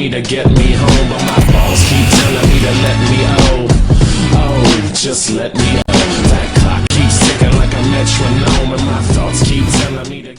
me to get me home, but my balls keep telling me to let me just let me That clock keeps ticking like a metronome, and my thoughts keep telling me to...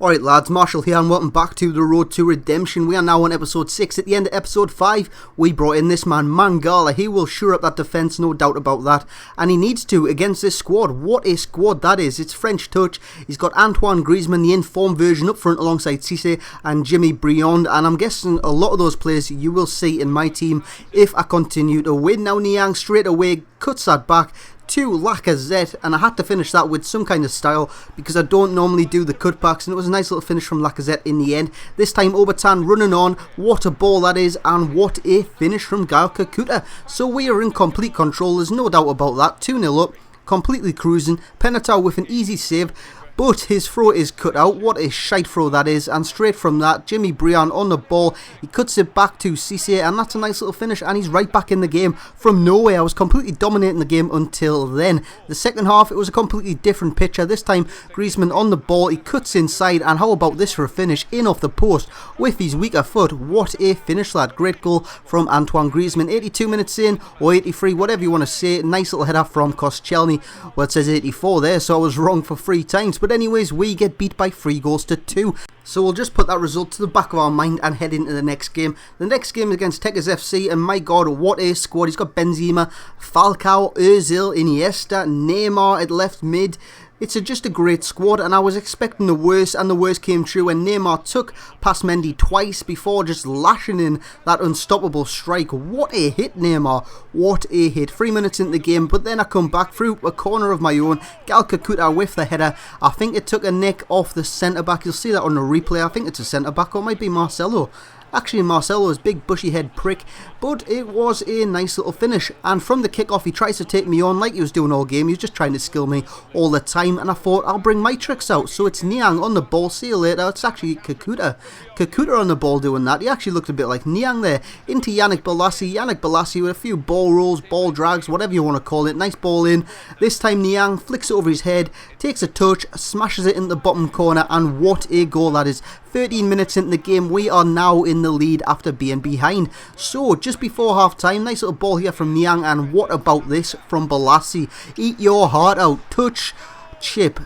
Alright lads, Marshall here and welcome back to The Road to Redemption. We are now on episode 6. At the end of episode 5, we brought in this man, Mangala. He will shore up that defence, no doubt about that. And he needs to against this squad. What a squad that is. It's French touch. He's got Antoine Griezmann, the informed version, up front alongside Cisse and Jimmy Briand. And I'm guessing a lot of those players you will see in my team if I continue to win. Now Niang straight away cuts that back to Lacazette, and I had to finish that with some kind of style because I don't normally do the cutbacks, and it was a nice little finish from Lacazette in the end. This time Obertan running on, what a ball that is, and what a finish from Gael Kakuta. So we are in complete control, there's no doubt about that. 2-0 up, completely cruising. Penatau with an easy save, but his throw is cut out. What a shite throw that is. And straight from that, Jimmy Briand on the ball. He cuts it back to Cisse, and that's a nice little finish. And he's right back in the game from nowhere. I was completely dominating the game until then. The second half, it was a completely different picture. This time, Griezmann on the ball. He cuts inside. And how about this for a finish? In off the post with his weaker foot. What a finish, lad. Great goal from Antoine Griezmann. 82 minutes in, or 83, whatever you want to say. Nice little header from Koscielny. Well, it says 84 there, so I was wrong for 3 times. But anyways, we get beat by 3-2. So we'll just put that result to the back of our mind and head into the next game. The next game is against Tekkas FC, and my god, what a squad. He's got Benzema, Falcao, Ozil, Iniesta, Neymar at left mid. It's just a great squad, and I was expecting the worst, and the worst came true when Neymar took past Mendy twice before just lashing in that unstoppable strike. What a hit, Neymar. What a hit. 3 minutes into the game, but then I come back through a corner of my own. Gael Kakuta with the header. I think it took a nick off the centre-back. You'll see that on the replay. I think it's a centre-back, or it might be Marcelo. Actually, Marcelo's big bushy head prick, but it was a nice little finish. And from the kickoff, he tries to take me on like he was doing all game. He was just trying to skill me all the time, and I thought I'll bring my tricks out. So it's Niang on the ball. See you later. It's actually Kakuta. Kakuta on the ball doing that. He actually looked a bit like Niang there. Into Yannick Bolasie. Yannick Bolasie with a few ball rolls, ball drags, whatever you want to call it. Nice ball in. This time Niang flicks it over his head, takes a touch, smashes it in the bottom corner, and what a goal that is. 13 minutes into the game, we are now in the lead after being behind. So, just before half time, nice little ball here from Niang, and what about this from Bolasie? Eat your heart out. Touch, chip.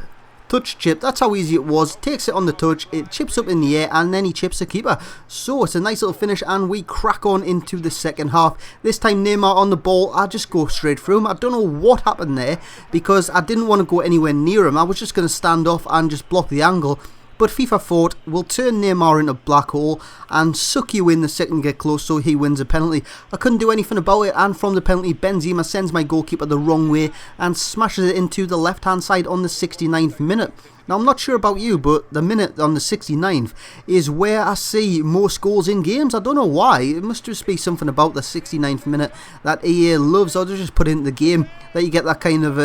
Touch, chip. That's how easy it was. Takes it on the touch, it chips up in the air, and then he chips the keeper. So, it's a nice little finish, and we crack on into the second half. This time, Neymar on the ball. I just go straight through him. I don't know what happened there, because I didn't want to go anywhere near him. I was just going to stand off and just block the angle. But FIFA thought, we'll turn Neymar into a black hole and suck you in the second get close, so he wins a penalty. I couldn't do anything about it, and from the penalty, Benzema sends my goalkeeper the wrong way and smashes it into the left-hand side on the 69th minute. Now, I'm not sure about you, but the minute on the 69th is where I see most goals in games. I don't know why. It must just be something about the 69th minute that EA loves. I'll just put it in the game that you get that kind of,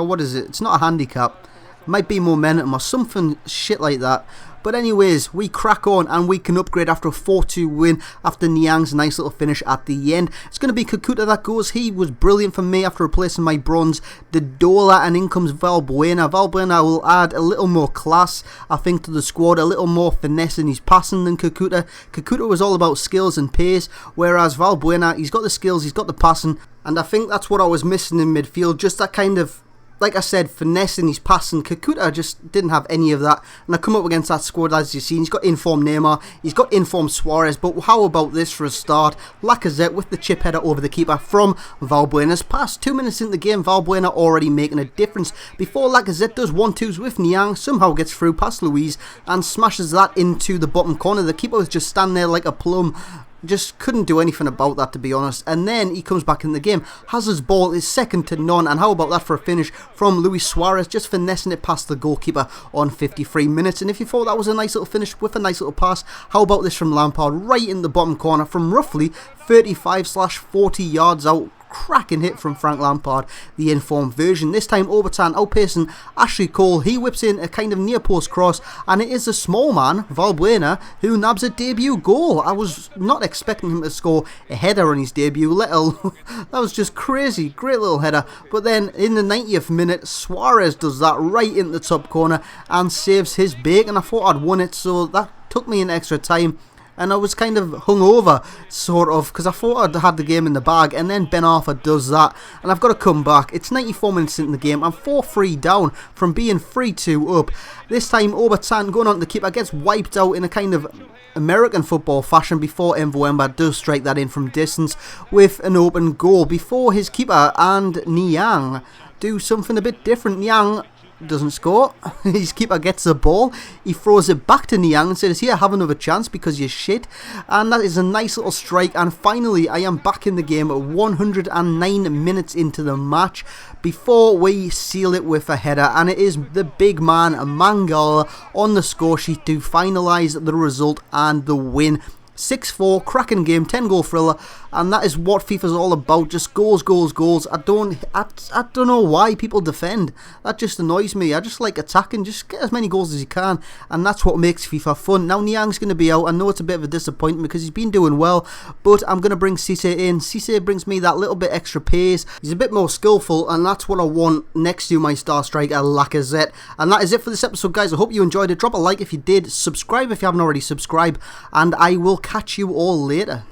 what is it? It's not a handicap. Might be momentum or something shit like that. But anyways, we crack on and we can upgrade after a 4-2 win after Niang's nice little finish at the end. It's going to be Kakuta that goes. He was brilliant for me after replacing my bronze Dodola, and in comes Valbuena. Valbuena will add a little more class, I think, to the squad, a little more finesse in his passing than Kakuta. Kakuta was all about skills and pace, whereas Valbuena, he's got the skills, he's got the passing, and I think that's what I was missing in midfield, just that kind of, like I said, finesse in his passing. Kakuta just didn't have any of that. And I come up against that squad, as you've seen. He's got informed Neymar. He's got informed Suarez. But how about this for a start? Lacazette with the chip header over the keeper from Valbuena's pass. 2 minutes into the game, Valbuena already making a difference. Before Lacazette does 1-2s with Niang, somehow gets through past Luiz and smashes that into the bottom corner. The keeper was just standing there like a plum. Just couldn't do anything about that, to be honest. And then he comes back in the game. Hazard's ball is second to none. And how about that for a finish from Luis Suarez, just finessing it past the goalkeeper on 53 minutes. And if you thought that was a nice little finish with a nice little pass, how about this from Lampard right in the bottom corner from roughly 35/40 yards out. Cracking hit from Frank Lampard, the informed version. This time Obertan outpacing Ashley Cole. He whips in a kind of near post cross, and it is the small man, Valbuena, who nabs a debut goal. I was not expecting him to score a header on his debut, that was just crazy. Great little header. But then in the 90th minute, Suarez does that right in the top corner and saves his bacon. I thought I'd won it, so that took me an extra time. and I was kind of hungover, sort of, because I thought I'd had the game in the bag, and then Ben Arthur does that, and I've got to come back. It's 94 minutes into the game. I'm 4-3 down from being 3-2 up. This time, Obertan going on to the keeper gets wiped out in a kind of American football fashion before Mvwemba does strike that in from distance with an open goal before his keeper and Niang do something a bit different. Niang doesn't score. His keeper gets the ball. He throws it back to Niang and says, here, have another chance because you're shit. And that is a nice little strike. And finally, I am back in the game at 109 minutes into the match before we seal it with a header. And it is the big man, Mangala, on the score sheet to finalise the result and the win. 6-4, cracking game, 10-goal thriller, and that is what FIFA's all about. Just goals, goals, goals. I don't know why people defend. That just annoys me. I just like attacking. Just get as many goals as you can, and that's what makes FIFA fun. Now Niang's going to be out. I know it's a bit of a disappointment because he's been doing well, but I'm going to bring Cisse in. Cisse brings me that little bit extra pace. He's a bit more skillful, and that's what I want next to my star striker, Lacazette. And that is it for this episode, guys. I hope you enjoyed it. Drop a like if you did. Subscribe if you haven't already subscribed, and I will catch you all later.